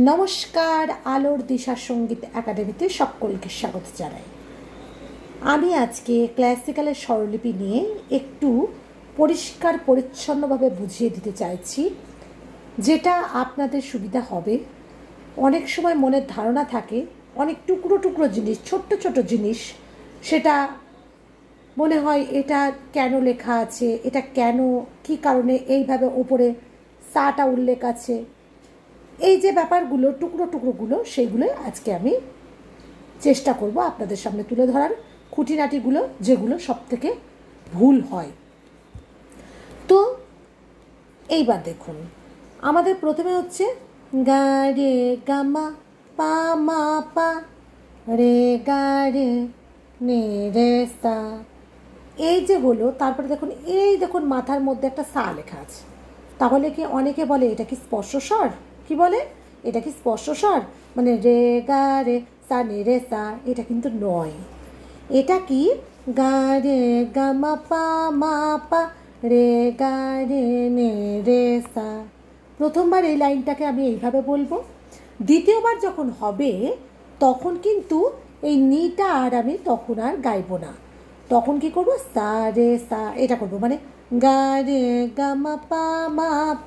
নমস্কার, আলোর দিশা সঙ্গীত একাডেমিতে সকলকে স্বাগত জানাই। আমি আজকে ক্লাসিক্যালের স্বরলিপি নিয়ে একটু পরিষ্কার পরিচ্ছন্নভাবে বুঝিয়ে দিতে চাইছি, যেটা আপনাদের সুবিধা হবে। অনেক সময় মনের ধারণা থাকে অনেক টুকরো টুকরো জিনিস, ছোট্ট ছোট জিনিস, সেটা মনে হয় এটা কেন লেখা আছে, এটা কেন, কি কারণে এইভাবে ওপরে সাটা উল্লেখ আছে। এই যে ব্যাপারগুলো, টুকরো টুকরোগুলো, সেইগুলো আজকে আমি চেষ্টা করব আপনাদের সামনে তুলে ধরার, খুঁটিনাটিগুলো যেগুলো সব থেকে ভুল হয়। তো এইবার দেখুন, আমাদের প্রথমে হচ্ছে গা রে গা মা পা মা পা রে গা রে নে রে সা, এই যে হলো। তারপরে দেখুন, এই দেখুন মাথার মধ্যে একটা সা লেখা আছে। তাহলে কি অনেকে বলে এটা কি স্পর্শ স্বর? কি বলে এটা কি স্পর্শ স্বর? মানে রে গা রে সা নে রে সা, এটা কিন্তু নয়। এটা কি গা রে গা মা পা রে গা রে নে রে সা। প্রথমবার এই লাইনটাকে আমি এইভাবে বলবো। দ্বিতীয়বার যখন হবে তখন কিন্তু এই নিটা আর আমি তখন আর গাইবো না। তখন কি করবো, সা রে সা এটা করবো, মানে গা রে গা মা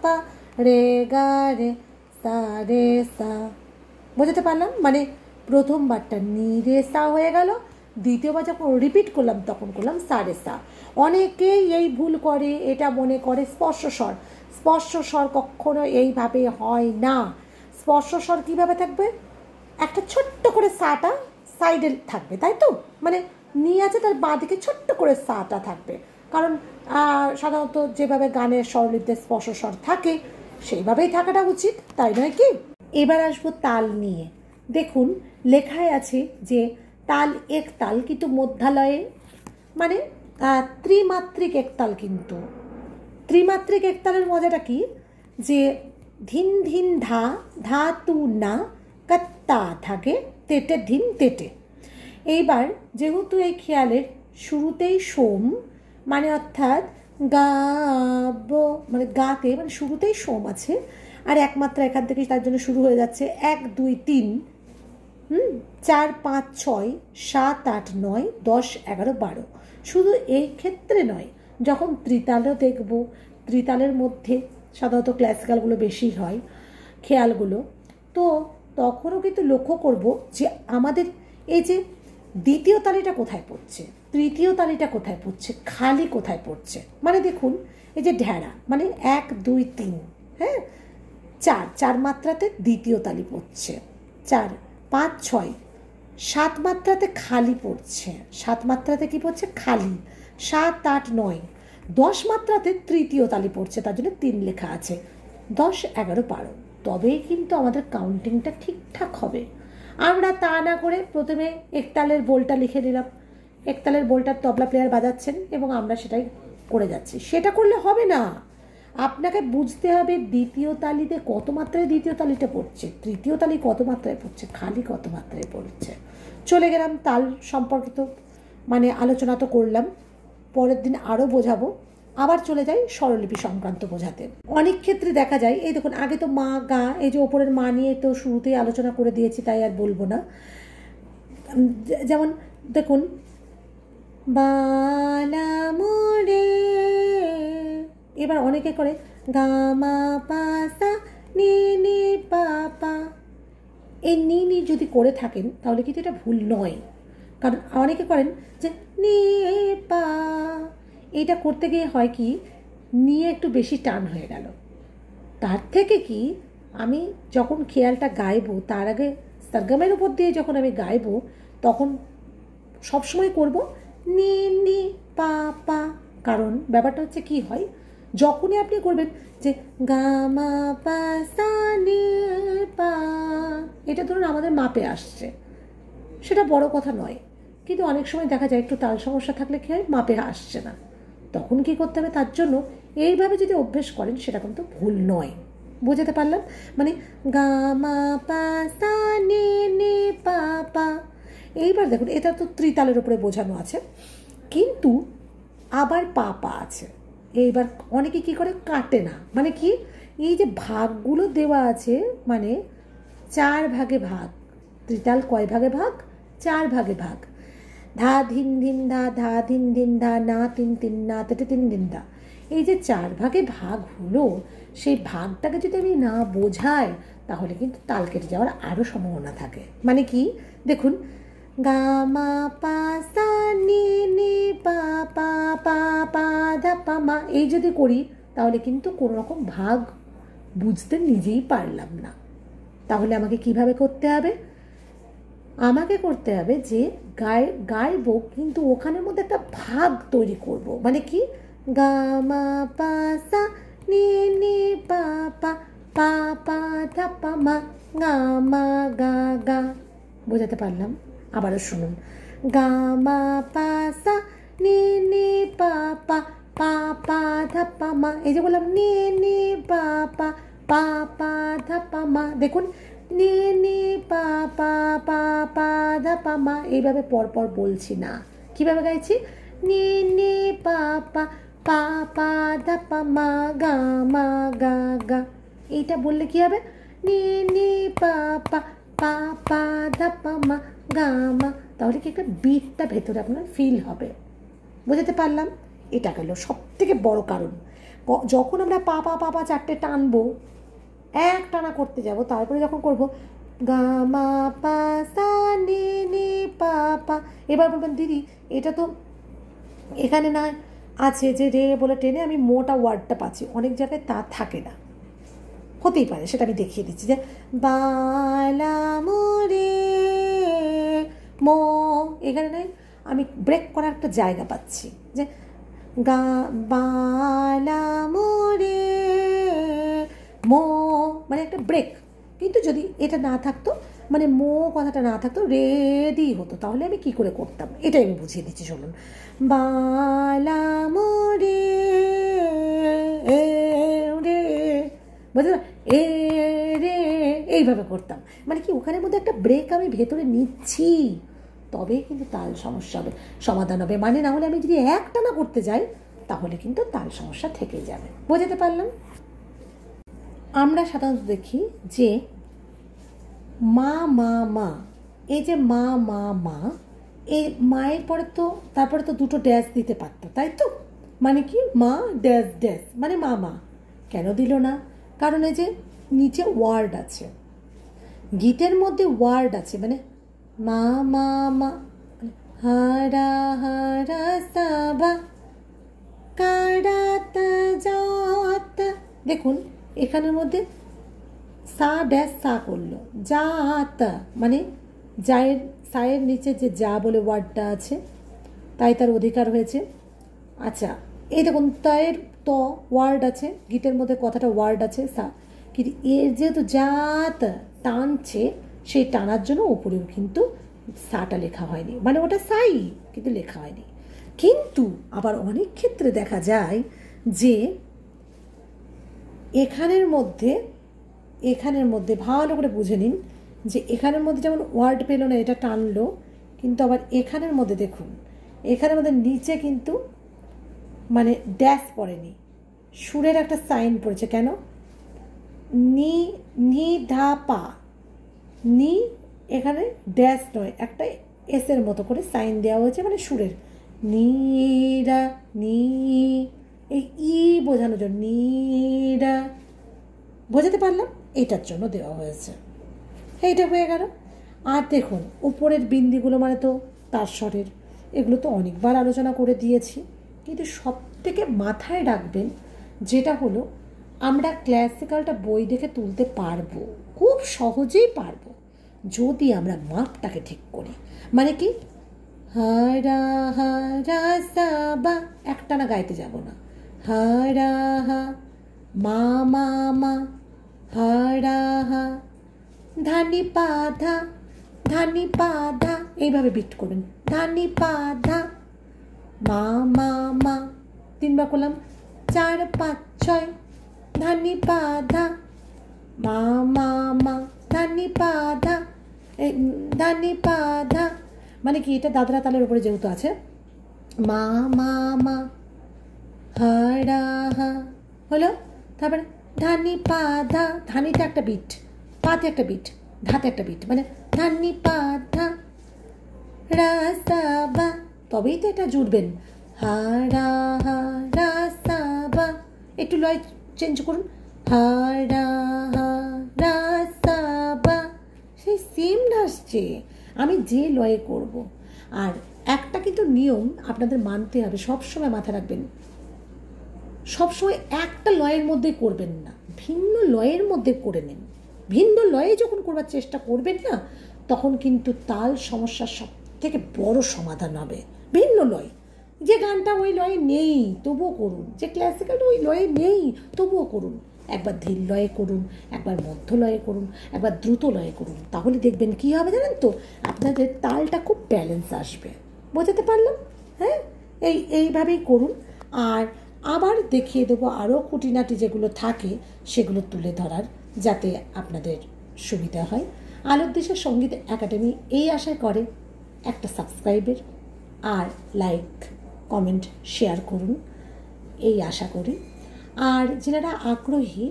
পা রে গা রে সা রে সা। বুঝতে পারলাম? মানে প্রথমবারটা নি রে সা হয়ে গেল, দ্বিতীয়বার যখন রিপিট করলাম তখন করলাম সা রে সা। অনেকেই এই ভুল করে, এটা মনে করে স্পর্শ স্বর। স্পর্শ স্বর কখনো এইভাবে হয় না। স্পর্শ স্বর কীভাবে থাকবে? একটা ছোট্ট করে সাটা সাইডে থাকবে, তাই তো? মানে নিয়ে আছে তার বাঁ দিকে ছোট্ট করে সাটা থাকবে, কারণ সাধারণত যেভাবে গানের স্বরলিপিতে স্পর্শ স্বর থাকে সেইভাবেই থাকাটা উচিত, তাই নয় কি? এবার আসবো তাল নিয়ে। দেখুন লেখায় আছে যে তাল এক তাল, কিন্তু মধ্যালয়ে, মানে ত্রিমাত্রিক একতাল। কিন্তু ত্রিমাত্রিক একতালের মজাটা কি, যে ধিন ধিন ধা ধা তু না কাত্তা থাকে তেটে ধিন তেটে। এইবার যেহেতু এই খেয়ালের শুরুতেই সোম, মানে অর্থাৎ গাব, মানে গাতে মানে শুরুতেই সোম আছে, আর একমাত্রা এখান থেকে তার জন্য শুরু হয়ে যাচ্ছে 1 2 3 4 5 6 7 8 9 10 11 12। শুধু এই ক্ষেত্রে নয়, যখন ত্রিতালও দেখব, ত্রিতালের মধ্যে সাধারণত ক্লাসিক্যালগুলো বেশি হয় খেয়ালগুলো, তো তখনও কিন্তু লক্ষ্য করব যে আমাদের এই যে দ্বিতীয় তালিটা কোথায় পড়ছে, তৃতীয় তালিটা কোথায় পড়ছে, খালি কোথায় পড়ছে। মানে দেখুন এই যে ঢেড়া, মানে 1 2 3, হ্যাঁ, 4 মাত্রাতে দ্বিতীয় তালি পড়ছে, 4 5 6 7 মাত্রাতে খালি পড়ছে, 7 মাত্রাতে কি পড়ছে? খালি। 7 8 9 10 মাত্রাতে তৃতীয় তালি পড়ছে, তার জন্য 3 লেখা আছে। 10 11 12, তবেই কিন্তু আমাদের কাউন্টিংটা ঠিকঠাক হবে। আমরা তা না করে প্রথমে একতালের বোলটা লিখে নিলাম, একতালের বোলটার তবলা প্লেয়ার বাজাচ্ছেন এবং আমরা সেটাই করে যাচ্ছি। সেটা করলে হবে না। আপনাকে বুঝতে হবে দ্বিতীয় তালিতে কত মাত্রায় দ্বিতীয় তালিটা পড়ছে, তৃতীয় তালি কত মাত্রায় পড়ছে, খালি কত মাত্রায় পড়ছে। চলে গেলাম তাল সম্পর্কিত, মানে আলোচনা তো করলাম, পরের দিন আরও বোঝাবো। আবার চলে যাই স্বরলিপি সংক্রান্ত বোঝাতে। অনেক ক্ষেত্রে দেখা যায়, এই দেখুন আগে তো মা গা, এই যে ওপরের মা নিয়ে তো শুরুতেই আলোচনা করে দিয়েছি, তাই আর বলবো না। যেমন দেখুন বালা মোরে, এবার অনেকে করে গা মা পা সা নি নি পা পা। এই নি নি যদি করে থাকেন তাহলে কিন্তু এটা ভুল নয়, কারণ অনেকে করেন যে নি পা। এইটা করতে গিয়ে হয় কি, নিয়ে একটু বেশি টান হয়ে গেল। তার থেকে কি, আমি যখন খেয়ালটা গাইবো তার আগে সরগমের উপর দিয়ে যখন আমি গাইবো তখন সবসময় করব নি নি পা পা। কারণ ব্যাপারটা হচ্ছে কি হয়, যখনই আপনি করবেন যে গা মা পা সা নি পা, এটা ধরুন আমাদের মাপে আসছে, সেটা বড় কথা নয়, কিন্তু অনেক সময় দেখা যায় একটু তাল সমস্যা থাকলে কি হয়, মাপে আসছে না। তখন কি করতে হবে, তার জন্য এইভাবে যদি অভ্যেস করেন সেটা কিন্তু ভুল নয়। বুঝতে পারলাম? মানে গা মা পা সা নি নি পা পা। এইবার দেখুন এটা তো ত্রিতালের উপরে বোঝানো আছে, কিন্তু আবার পা পা আছে। এইবার অনেকে কি করে, কাটে না। মানে কি, এই যে ভাগগুলো দেওয়া আছে, মানে 4 ভাগে ভাগ। ত্রিতাল কয় ভাগে ভাগ? 4 ভাগে ভাগ। ধা ধিন ধিন ধা, ধা ধিন ধিন ধা, না তিন তিন না, তেটে তিন দিন ধা। এই যে 4 ভাগে ভাগ হলো, সেই ভাগটাকে যদি আমি না বোঝাই তাহলে কিন্তু তাল কেটে যাওয়ার আরও সম্ভাবনা থাকে। মানে কি, দেখুন, গা মা পা সা নি নি পা পা পা পা ধা পা মা, এই যদি করি তাহলে কিন্তু কোনো রকম ভাগ বুঝতে নিজেই পারলাম না। তাহলে আমাকে কিভাবে করতে হবে? আমাকে করতে হবে যে গাইবো, কিন্তু ওখানের মধ্যে একটা ভাগ তৈরি করব। মানে কি, গা মা পা সা নি নি পা পা পা পা ধা পা মা, গা মা গা গা। বোঝাতে পারলাম? আবারও শুনুন, গা মা পা সা নি নি পা পা পা পা ধা পা মা। এই যে বললাম নি নি পা পা পা পা ধা পা মা, দেখুন, নি নি পা পা পা পা ধা পা মা। এইভাবে পরপর বলছি না, কিভাবে গাইছি, নি নি পা পা পা পা ধা পা মা, গা মা গা গা। এইটা বললে কি হবে, নি নি পা পা পা পা ধা পা মা, গা মা। তাহলে কি একটা বিটটা ভেতরে আপনার ফিল হবে। বোঝাতে পারলাম? এটা গেল সব থেকে বড় কারণ। যখন আমরা পা পা পা পা 4টে টানবো, এক টানা করতে যাব, তারপরে যখন করবো গা মা পা সা নি নি পা পা, এবার বলবেন দিদি এটা তো এখানে না আছে যে রে বলে টেনে আমি মোটা ওয়ার্ডটা পাচ্ছি, অনেক জায়গায় তা থাকে না। হতেই পারে, সেটা আমি দেখিয়ে দিচ্ছি, যে বালা মোরে মো, এখানে নাই, আমি ব্রেক করার একটা জায়গা পাচ্ছি, যে গা বালা মোরে মো, মানে একটা ব্রেক। কিন্তু যদি এটা না থাকতো, মানে মো কথাটা না থাকতো, রেডি হতো, তাহলে আমি কি করে করতাম, এটাই আমি বুঝিয়ে দিচ্ছি, শুনুন। বালা মোরে এ রে, বুঝলে, এ রে, এইভাবে করতাম। মানে কি, ওখানের মধ্যে একটা ব্রেক আমি ভেতরে নিচ্ছি, তবেই কিন্তু তাল সমস্যা হবে, সমাধান হবে। মানে না হলে আমি যদি একটানা করতে যাই তাহলে কিন্তু তাল সমস্যা থেকেই যাবে। বোঝাতে পারলাম? আমরা সাধারণত দেখি যে মা মা মা, এই যে মা মা মা, এই মায়ের পরে তো তারপরে তো দুটো ড্যাশ দিতে পারতো, তাই তো? মানে কি, মা ড্যাশ ড্যাশ, মানে মা মা। কেন দিল না? কারণ এই যে নিচে ওয়ার্ড আছে, গীতের মধ্যে ওয়ার্ড আছে, মানে মা মা মা, হারা হারা সাবা কারাতা জাত। দেখুন এখানের মধ্যে সা ড্যাশ সা করলো, জাত, মানে জায়ের সায়ের নিচে যে যা বলে ওয়ার্ডটা আছে, তাই তার অধিকার হয়েছে। আচ্ছা, এই দেখুন তায়ের ত ওয়ার্ড আছে, গীতের মধ্যে কথাটা ওয়ার্ড আছে সা, কিন্তু এর যেহেতু জাত টানছে, সেই টানার জন্য ওপরেও কিন্তু সাটা লেখা হয়নি, মানে ওটা সাই কিন্তু লেখা হয়নি। কিন্তু আবার অনেক ক্ষেত্রে দেখা যায় যে এখানের মধ্যে ভালো করে বুঝে নিন, যে এখানের মধ্যে যেমন ওয়ার্ড পেল না, এটা টানলো, কিন্তু আবার এখানের মধ্যে দেখুন, এখানের মধ্যে নিচে কিন্তু মানে ড্যাশ পড়েনি, সুরের একটা সাইন পড়েছে। কেন? নি নি ধা পা, নি এখানে ড্যাশ নয়, একটা এসের মতো করে সাইন দেওয়া হয়েছে, মানে সুরের নীরা, নি, এই ই বোঝানোর জন্য নীরা। বোঝাতে পারলাম? এটার জন্য দেওয়া হয়েছে। এইটা হয়ে গেল। আর দেখুন উপরের বিন্দিগুলো মানে তো তার স্বরের, এগুলো তো অনেকবার আলোচনা করে দিয়েছি, কিন্তু সব থেকে মাথায় রাখবেন যেটা হলো, আমরা ক্লাসিক্যালটা বই দেখে তুলতে পারবো, খুব সহজেই পারবো, যদি আমরা মাপটাকে ঠিক করি। মানে কি, হারা হারা সাবা, একটানা গাইতে যাব না, হারা হা, মা মা মা, হারা হা, ধানি পা ধা, ধানি পা ধা, এইভাবে বিট করবেন, ধানি পা ধা, মা মা মা, 3বার করলাম, 4 5 6, ধানি পা ধা, মা মা মা, ধানি পা ধা, ধানি পা ধা, মানে কি, এটা দাদরা তালের উপরে যেহেতু আছে, মা মা মা, হারা হা, হলো। তারপরে ধানি পা ধা, ধানিতে একটা বিট, পাতে একটা বিট, ধাতে একটা বিট, মানে ধানি পা ধা রা সা বা, তবেই তো এটা জুড়বেন। হা রা সা বা, একটু লয় চেঞ্জ করুন, হা রা সা বা, সেই সেম আসছে। আমি যে লয়ে করব। আর একটা কিন্তু নিয়ম আপনাদের মানতে হবে, সবসময় মাথায় রাখবেন, সবসময় একটা লয়ের মধ্যে করবেন না, ভিন্ন লয়ের মধ্যে করে নিন। ভিন্ন লয়ে যখন করবার চেষ্টা করবেন না, তখন কিন্তু তাল সমস্যার সব থেকে বড় সমাধান হবে। ভিন্ন লয়, যে গানটা ওই লয়ে নেই তবুও করুন, যে ক্লাসিক্যালটা ওই লয়ে নেই তবুও করুন। একবার ধীর লয়ে করুন, একবার মধ্য লয়ে করুন, একবার দ্রুত লয়ে করুন, তাহলে দেখবেন কী হবে জানেন তো, আপনাদের তালটা খুব ব্যালেন্স আসবে। বোঝাতে পারলাম? হ্যাঁ, এইভাবেই করুন। আর আবার দেখিয়ে দেবো আরও খুঁটিনাটি যেগুলো থাকে সেগুলো তুলে ধরার, যাতে আপনাদের সুবিধা হয়। আলোর দিশা সঙ্গীত একাডেমি এই আশায় করে একটা সাবস্ক্রাইবের আর লাইক কমেন্ট শেয়ার করুন, এই আশা করি। আর যারা আগ্রহী,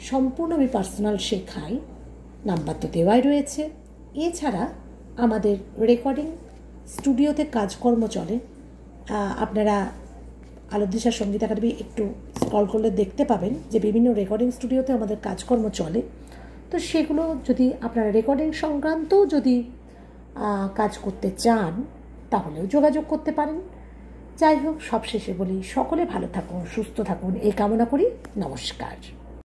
সম্পূর্ণ আমি পার্সোনাল শেখাই, নাম্বার তো দেওয়াই রয়েছে। এছাড়া আমাদের রেকর্ডিং স্টুডিওতে কাজকর্ম চলে। আপনারা আলোর দিশা সঙ্গীত একাডেমি একটু স্ক্রল করলে দেখতে পাবেন যে বিভিন্ন রেকর্ডিং স্টুডিওতে আমাদের কাজকর্ম চলে। তো সেগুলো যদি আপনারা রেকর্ডিং সংক্রান্তও যদি কাজ করতে চান, তাহলেও যোগাযোগ করতে পারেন। যাই হোক, সবশেষে বলি, সকলে ভালো থাকুন, সুস্থ থাকুন, এই কামনা করি। নমস্কার।